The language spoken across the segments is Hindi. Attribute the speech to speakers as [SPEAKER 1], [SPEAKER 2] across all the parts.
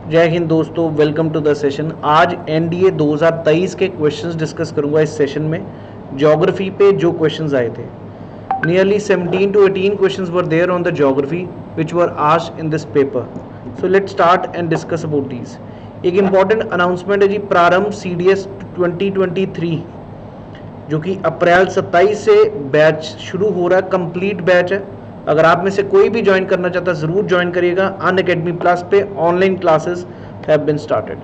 [SPEAKER 1] जय हिंद दोस्तों, वेलकम टू द सेशन। आज एनडीए 2023 के क्वेश्चंस डिस्कस करूंगा इस सेशन में। ज्योग्राफी पे जो क्वेश्चंस आए थे, nearly 17 to 18 questions were there on the geography which were asked in this paper. So let's start and discuss about these. एक इंपॉर्टेंट अनाउंसमेंट है जी, प्रारंभ CDS 2023 जो कि अप्रैल 27 से बैच शुरू हो रहा है, कंप्लीट बैच है। अगर आप में से कोई भी ज्वाइन करना चाहता है ज़रूर ज्वाइन करिएगा। अनअकैडमी प्लस पे online classes have been started.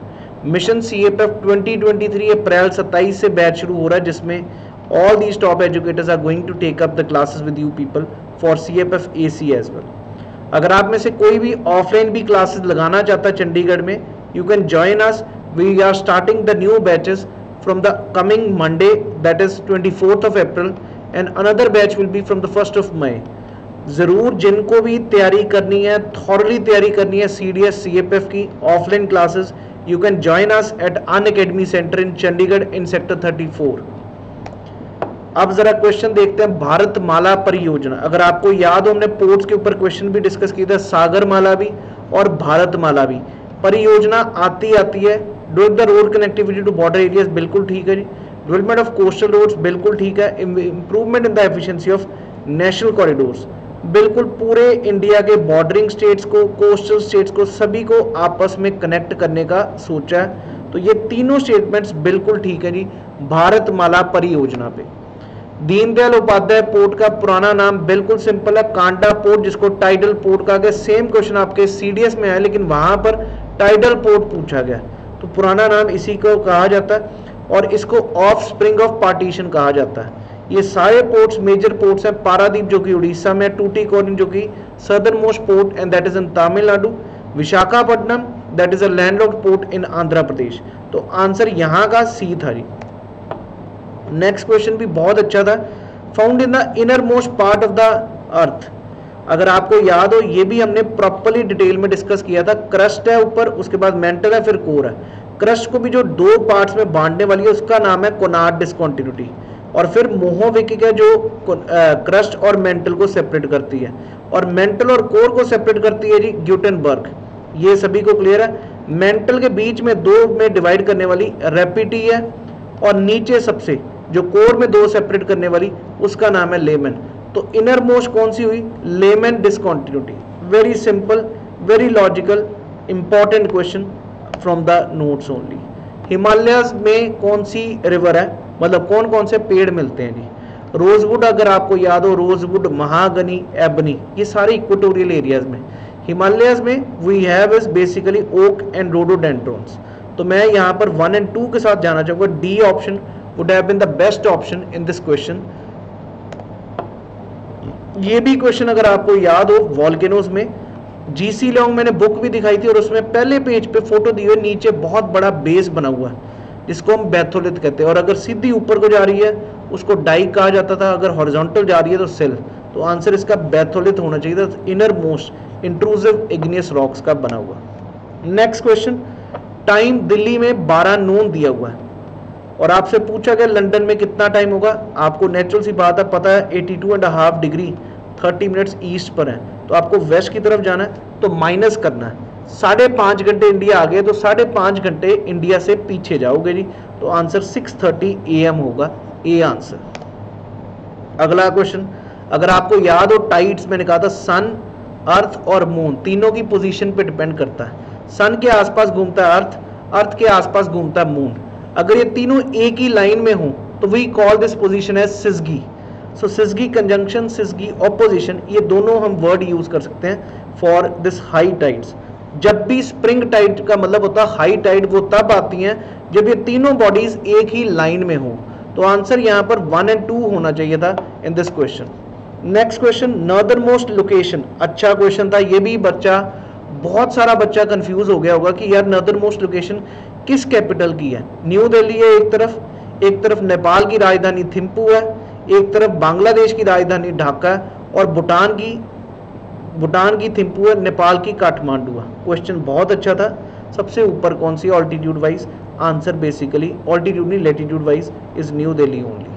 [SPEAKER 1] Mission CFF 2023 April 27 से बैच शुरू हो रहा है, जिसमें all these top educators are going to take up the classes with you people for CFF AC as well. अगर आप में से कोई भी ऑफलाइन भी क्लासेस लगाना चाहता है चंडीगढ़ में, you can join us. We are starting the new batches from the coming Monday, that is 24th of April, and another batch will be from the 1st of May. ज़रूर जिनको भी तैयारी करनी है, थॉरली तैयारी करनी है CDS CFF की offline classes, you can join us at Unacademy centre in Chandigarh in sector 34। अब जरा क्वेश्चन देखते हैं। भारतमाला परियोजना, अगर आपको याद हो हमने पोर्ट्स के ऊपर क्वेश्चन भी डिस्कस किया था, सागरमाला भी और भारतमाला भी। परियोजना आती है। Develop the road connectivity to border areas, बिल्कुल ठीक है जी। डेवलपमेंट ऑफ कोस्टल रोड्स, बिल्कुल ठीक है। Improvement in the efficiency of national corridors, बिल्कुल पूरे इंडिया के बॉर्डरिंग स्टेट्स को, कोस्टल स्टेट्स को, सभी को आपस में कनेक्ट करने का सोचा है। तो ये तीनों स्टेटमेंट्स बिल्कुल ठीक है जी भारतमाला परियोजना पे। दीनदयाल उपाध्याय पोर्ट का पुराना नाम बिल्कुल सिंपल है, कांडा पोर्ट, जिसको टाइडल पोर्ट कहा गया। सेम क्वेश्चन आपके CDS में है, लेकिन वहां पर टाइडल पोर्ट पूछा गया, तो पुराना नाम इसी को कहा जाता है। और इसको ऑफ स्प्रिंग ऑफ पार्टीशन कहा जाता है। ये सारे पोर्ट्स मेजर पोर्ट्स हैं। पारादीप जो कि उड़ीसा में, टूटीकोरिन जो कि southern most port and that is in Tamil Nadu, Visakhapatnam that is a landlocked port in Andhra Pradesh. तो आंसर यहाँ का C था जी। नेक्स्ट क्वेश्चन भी बहुत अच्छा था। Found in the inner most part of the earth, अगर आपको याद हो ये भी हमने प्रॉपर्ली डिटेल में डिस्कस किया था। क्रस्ट है ऊपर, उसके बाद मेंटल है, फिर कोर है। क्रस्ट को भी जो दो पार्ट्स में बांटने वाली है उसका नाम है कोनार्ड डिस्कंटिन्यूटी, और फिर मोहोविकिक है जो क्रस्ट और मेंटल को सेपरेट करती है, और मेंटल और कोर को सेपरेट करती है जी ग्यूटेनबर्ग। ये सभी को क्लियर है। मेंटल के बीच में दो में डिवाइड करने वाली रेपिटी है, और नीचे सबसे जो कोर में दो सेपरेट करने वाली उसका नाम है लेमन। तो इनर मोस्ट कौन सी हुई? Lemon discontinuity. Very simple, very logical, important question from the notes only. Himalayas में कौन सी रिवर है, मतलब कौन कौन से पेड़ मिलते हैं जी? रोजवुड, अगर आपको याद हो, रोजवुड, महागनी, एबनी, ये सारे इक्वेटोरियल एरियाज में। हिमालयस में we have is basically oak and rhododendrons. तो मैं यहाँ पर 1 और 2 के साथ जाना चाहूंगा। D option would have been the best option in this question। ये भी क्वेश्चन अगर आपको याद हो, वॉल्केनोज में GC लॉन्ग मैंने बुक भी दिखाई थी, और उसमें पहले पेज पे फोटो दी हुई, नीचे बहुत बड़ा बेस बना हुआ है जिसको हम बैथोलिथ कहते हैं, और अगर सीधी ऊपर को जा रही है उसको डाइक कहा जाता था, अगर हॉरिजॉन्टल जा रही है तो सेल। तो आंसर इसका बैथोलिथ होना चाहिए था, inner most intrusive igneous rocks का बना हुआ। नेक्स्ट क्वेश्चन, टाइम दिल्ली में 12 नून दिया हुआ है, और आपसे पूछा गया लंदन में कितना टाइम होगा। आपको नेचुरल सी बात है, पता है 82.5 डिग्री 30 मिनट्स ईस्ट पर है, तो आपको वेस्ट की तरफ जाना है, तो माइनस करना है। 5.5 घंटे इंडिया आ गए, तो 5.5 घंटे इंडिया से पीछे जाओगे जी, तो आंसर 6:30 AM होगा, ए आंसर। अगला क्वेश्चन, अगर आपको याद हो टाइड्स मैंने कहा था सन, अर्थ और मून तीनों की पोजीशन पे डिपेंड करता है। सन के आसपास घूमता है अर्थ, अर्थ के आसपास घूमता है मून। अगर ये तीनों एक ही लाइन में हो तो we call this position as syzygy. So syzygy conjunction, syzygy opposition, ये दोनों हम वर्ड यूज कर सकते हैं फॉर दिस हाई टाइड्स। जब भी स्प्रिंग टाइड का मतलब होता है हाई टाइड, वो तब आती हैं जब ये तीनों बॉडीज एक ही लाइन में हो। तो आंसर यहाँ पर 1 और 2 होना चाहिए था in this question. Next question, northern most location, अच्छा क्वेश्चन था ये भी। बहुत सारा बच्चा कंफ्यूज हो गया होगा कि यार नॉर्दर्न मोस्ट लोकेशन किस कैपिटल की है। न्यू दिल्ली है एक तरफ नेपाल की राजधानी थिम्पू है, एक तरफ बांग्लादेश की राजधानी ढाका है, और भूटान की थिम्पू है, नेपाल की काठमांडू है। क्वेश्चन बहुत अच्छा था। सबसे ऊपर कौन सी altitude wise? Answer basically altitude नहीं, latitude wise is New Delhi only.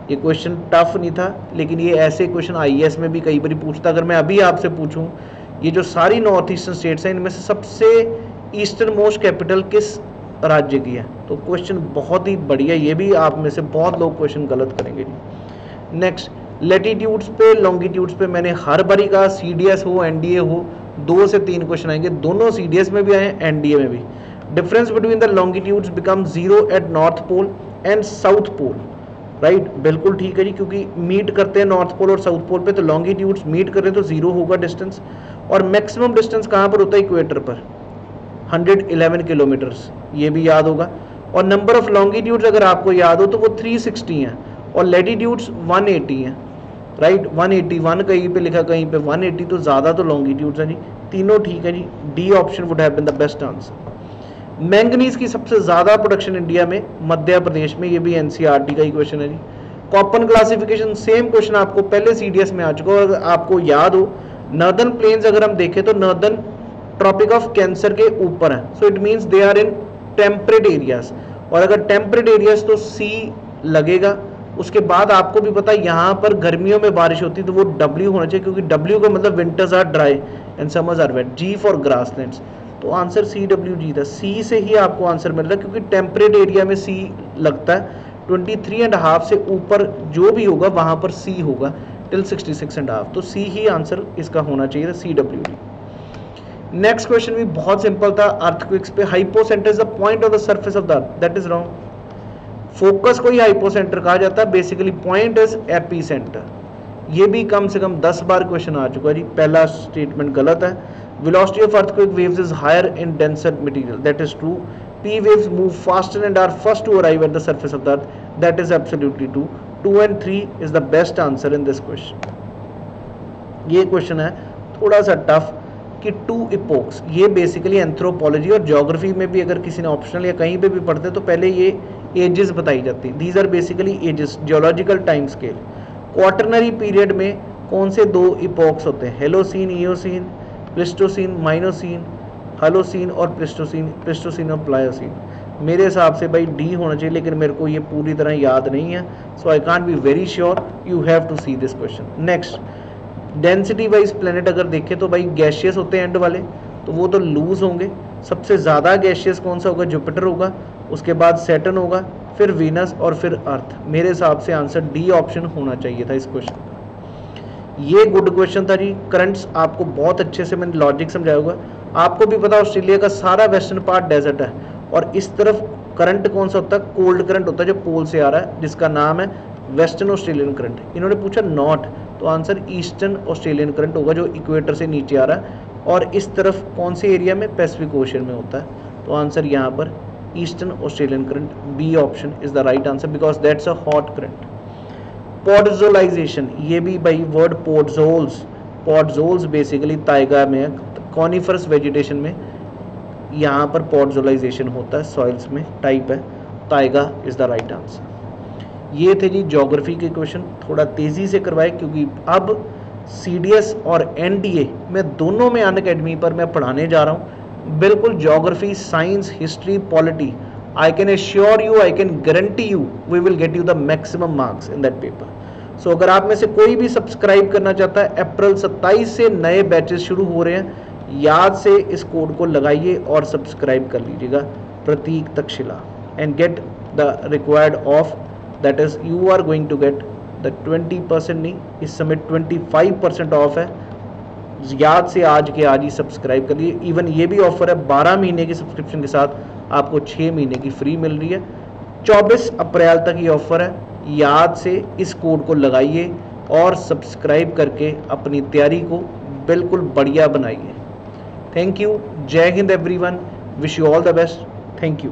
[SPEAKER 1] ये क्वेश्चन टफ नहीं था, लेकिन ये ऐसे क्वेश्चन IAS में भी कई बार पूछता। अगर मैं अभी आपसे पूछूं, ये जो सारी नॉर्थ ईस्टर्न स्टेट्स हैं इनमें से सबसे ईस्टर्न मोस्ट कैपिटल किस राज्य की है? तो क्वेश्चन बहुत ही बढ़िया, ये भी आप में से बहुत लोग क्वेश्चन गलत करेंगे जी। नेक्स्ट, लेटीट्यूड्स पे लॉन्गिट्यूड्स पे मैंने हर बारी कहा CDS हो NDA हो 2 से 3 क्वेश्चन आएंगे, दोनों CDS में भी आए NDA में भी। Difference between the longitudes become 0 at north pole and south pole, right, बिल्कुल ठीक है जी, क्योंकि मीट करते हैं नॉर्थ पोल और साउथ पोल पे, तो लॉन्गिट्यूड्स मीट करें तो 0 होगा डिस्टेंस। और मैक्सिमम डिस्टेंस कहाँ पर होता है? इक्वेटर पर 111 किलोमीटर्स, ये भी याद होगा। और नंबर ऑफ लॉन्गिट्यूड्स अगर आपको याद हो तो वो 360 हैं और लेटीट्यूड्स 180 हैं, राइट, 181 कहीं पे लिखा कहीं पे 180, तो ज़्यादा तो लॉन्गिट्यूड्स हैं जी, तीनों ठीक है जी। D option would have been the best answer. Manganese की सबसे ज़्यादा प्रोडक्शन इंडिया में मध्य प्रदेश में, ये भी NCERT का ही क्वेश्चन है जी। कॉपन क्लासिफिकेशन सेम क्वेश्चन आपको पहले CDS में आ चुका है, अगर आपको याद हो नॉर्दर्न प्लेन्स अगर हम देखें तो नॉर्दर्न ट्रॉपिक ऑफ कैंसर के ऊपर है, so it means they are in temperate areas, और अगर टेम्परेट एरियाज तो C लगेगा। उसके बाद आपको भी पता है यहाँ पर गर्मियों में बारिश होती है तो वो W होना चाहिए, क्योंकि W का मतलब winters are dry and summers are wet. G for grasslands, तो आंसर CWG था। C से ही आपको आंसर मिल रहा है, क्योंकि टेम्परेट एरिया में C लगता है, 23.5 से ऊपर जो भी होगा वहाँ पर C होगा टिल 66.5, तो C ही आंसर इसका होना चाहिए था, CWG। नेक्स्ट क्वेश्चन भी बहुत सिंपल था, अर्थक्वेक्स पे। Hypocentre is the point of the surface of the earth, that is wrong. Focus को ही हाइपोसेंटर कहा जाता है, बेसिकली पॉइंट इज एपीसेंटर। ये भी कम से कम 10 बार क्वेश्चन आ चुका है जी, पहला स्टेटमेंट गलत है। Velocity of earthquake waves is higher in denser material, that is true. P waves move faster and are first to arrive at the surface of the earth, that is absolutely true. 2 and 3 is the best answer in this question. ये क्वेश्चन है थोड़ा सा टफ कि 2 इपोक्स, ये बेसिकली एंथ्रोपोलॉजी और ज्योग्राफी में भी अगर किसी ने ऑप्शनल या कहीं पे भी पढ़ते तो पहले ये एजेस बताई जाती, these are basically ages, geological time scale. Quaternary period में कौन से 2 इपोक्स होते हैं? हेलोसीन, इयोसीन, प्लिस्टोसीन, माइनोसीन, हालोसीन और प्लिस्टोसीन और प्लायोसीन। मेरे हिसाब से भाई डी होना चाहिए, लेकिन मेरे को ये पूरी तरह याद नहीं है, so I can't be very sure, you have to see this question. Next, density wise planet अगर देखें तो भाई गैशियस होते हैं एंड वाले, तो वो तो लूज होंगे। सबसे ज़्यादा गैशियस कौन सा होगा? जुपिटर होगा, उसके बाद सैटर्न होगा, फिर वीनस और फिर अर्थ। मेरे हिसाब से आंसर डी ऑप्शन होना चाहिए था इस क्वेश्चन का। ये गुड क्वेश्चन था जी। करंट्स आपको बहुत अच्छे से मैंने लॉजिक समझाया होगा। आपको भी पता ऑस्ट्रेलिया का सारा वेस्टर्न पार्ट डेजर्ट है, और इस तरफ करंट कौन सा होता है? कोल्ड करंट होता है जो पोल से आ रहा है, जिसका नाम है वेस्टर्न ऑस्ट्रेलियन करंट। इन्होंने पूछा नॉट, तो आंसर ईस्टर्न ऑस्ट्रेलियन करंट होगा जो इक्वेटर से नीचे आ रहा है, और इस तरफ कौन से एरिया में? पैसिफिक ओशन में होता है, तो आंसर यहाँ पर eastern Australian current, B option is the right answer, because that's a hot current. Podzolization, ये भी भाई word podzols, podzols basically taiga में, कॉनिफरस वेजिटेशन में यहाँ पर पॉडजोलाइजेशन होता है, सॉइल्स में टाइप है, taiga is the right answer. ये थे जी ज्योग्राफी के क्वेश्चन, थोड़ा तेजी से करवाए क्योंकि अब CDS और NDA में दोनों में अनअकैडमी पर मैं पढ़ाने जा रहा हूँ। बिल्कुल geography, science, history, polity, I can assure you, I can guarantee you we will get you the maximum marks in that paper. So अगर आप में से कोई भी सब्सक्राइब करना चाहता है, अप्रैल 27 से नए बैचेस शुरू हो रहे हैं, याद से इस कोड को लगाइए और सब्सक्राइब कर लीजिएगा, Prateek Takshashila, and get the required off, that is you are going to get the 20% नहीं, इस समय 25% ऑफ है। याद से आज के आज ही सब्सक्राइब कर लीजिए। इवन ये भी ऑफर है, 12 महीने की सब्सक्रिप्शन के साथ आपको 6 महीने की फ्री मिल रही है। 24 अप्रैल तक ये ऑफर है, याद से इस कोड को लगाइए और सब्सक्राइब करके अपनी तैयारी को बिल्कुल बढ़िया बनाइए। थैंक यू, जय Hind everyone, wish you all the best, thank you.